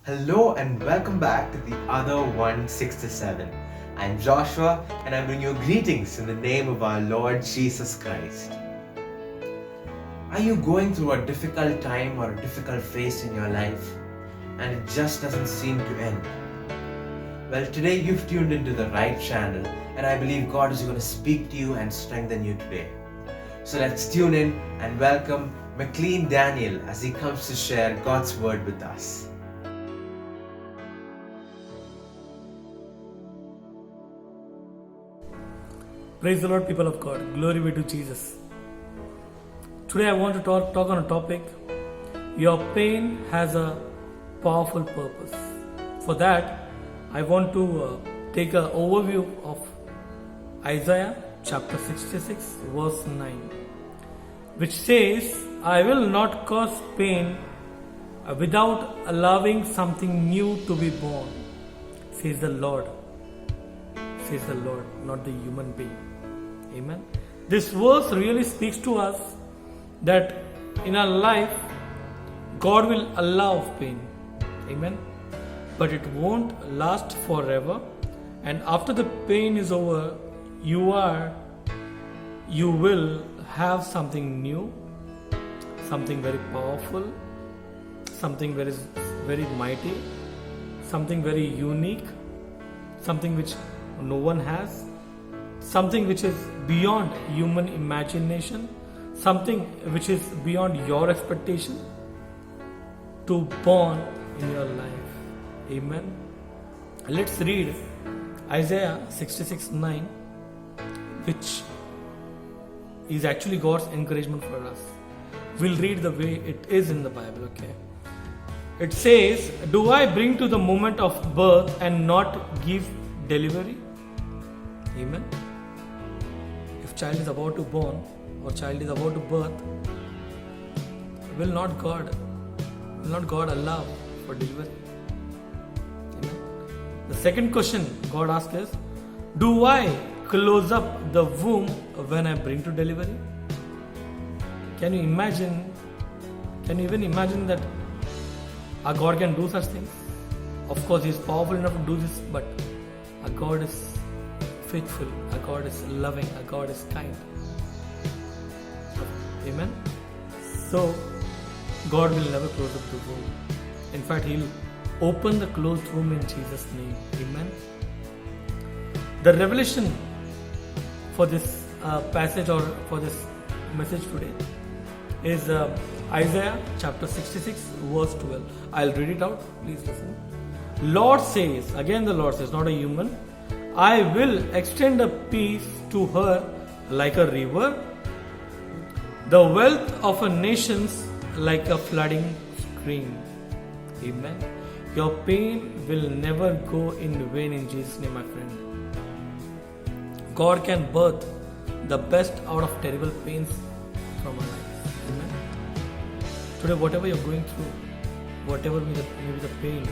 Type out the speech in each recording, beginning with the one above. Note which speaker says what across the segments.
Speaker 1: Hello and welcome back to the other 167. I'm Joshua and I bring you greetings in the name of our Lord Jesus Christ. Are you going through a difficult time or a difficult phase in your life and it just doesn't seem to end? Well, today you've tuned into the right channel and I believe God is going to speak to you and strengthen you today. So let's tune in and welcome McLean Daniel as he comes to share God's word with us.
Speaker 2: Praise the Lord, people of God. Glory be to Jesus. Today I want to talk on a topic. Your pain has a powerful purpose. For that, I want to take an overview of Isaiah chapter 66 verse 9, which says, I will not cause pain without allowing something new to be born, says the Lord. Says the Lord, not the human being. Amen. This verse really speaks to us that in our life, God will allow pain. Amen. But it won't last forever. And after the pain is over, you will have something new, something very powerful, something very mighty, something very unique, something which no one has, something which is beyond human imagination, something which is beyond your expectation to born in your life. Amen. Let's read Isaiah 66:9, which is actually God's encouragement for us. We'll read the way it is in the Bible, okay? It says, do I bring to the moment of birth and not give delivery? Amen. If child is about to born or child is about to birth, will not God allow for delivery? Amen. The second question God asks is, do I close up the womb when I bring to delivery? Can you even imagine that our God can do such things? Of course, He is powerful enough to do this, but our God is faithful, our God is loving, our God is kind. Amen. So, God will never close up the womb. In fact, He'll open the closed womb in Jesus' name. Amen. The revelation for this passage or for this message today is Isaiah chapter 66 verse 12. I'll read it out. Please listen. Lord says, again the Lord says, not a human, I will extend a peace to her like a river, the wealth of a nation's like a flooding stream. Amen. Your pain will never go in vain in Jesus' name, my friend. God can birth the best out of terrible pains from our lives. Amen. Today, whatever you're going through, whatever may be the pain,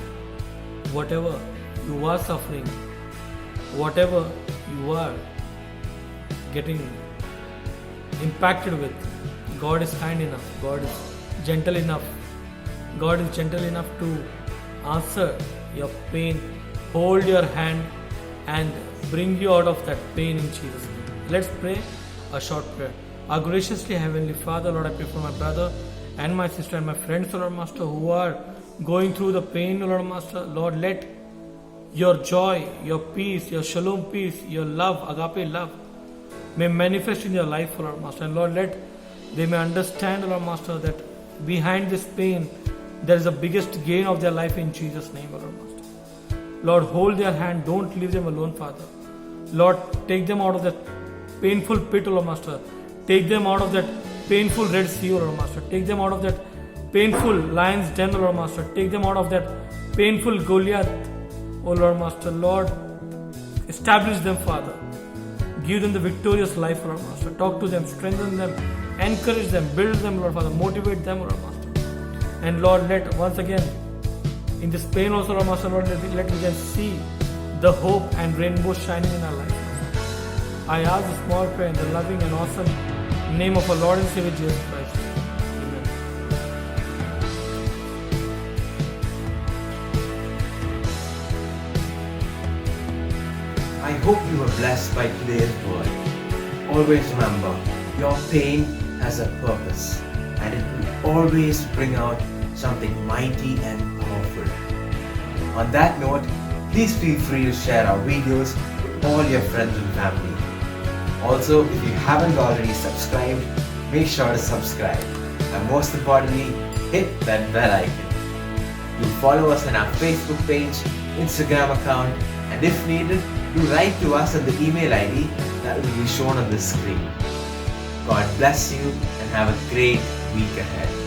Speaker 2: whatever you are suffering, whatever you are getting impacted with, God is kind enough, God is gentle enough, God is gentle enough to answer your pain, hold your hand and bring you out of that pain in Jesus' name. Let's pray a short prayer. Our graciously Heavenly Father, Lord, I pray for my brother and my sister and my friends, Lord Master, who are going through the pain, Lord Master. Lord, let your joy, your peace, your shalom peace, your love, agape love may manifest in your life, Lord Master. And Lord, let they may understand, Lord Master, that behind this pain there is the biggest gain of their life in Jesus' name, Lord Master. Lord, hold their hand, don't leave them alone, Father. Lord, take them out of that painful pit, Lord Master. Take them out of that painful Red Sea, Lord Master. Take them out of that painful lion's den, Lord Master. Take them out of that painful Goliath, oh Lord Master. Lord, establish them, Father. Give them the victorious life, Lord Master. Talk to them, strengthen them, encourage them, build them, Lord Father. Motivate them, Lord Master. And Lord, let once again, in this pain also, Lord Master, Lord, let we can see the hope and rainbow shining in our life. I ask this small prayer in the loving and awesome name of our Lord and Savior Jesus Christ. Amen.
Speaker 1: hope you were blessed by today's word. Always remember, your pain has a purpose and it will always bring out something mighty and powerful. On that note, please feel free to share our videos with all your friends and family. Also, if you haven't already subscribed, make sure to subscribe. And most importantly, hit that bell icon. Do follow us on our Facebook page, Instagram account, and if needed, do write to us at the email ID that will be shown on the screen. God bless you and have a great week ahead.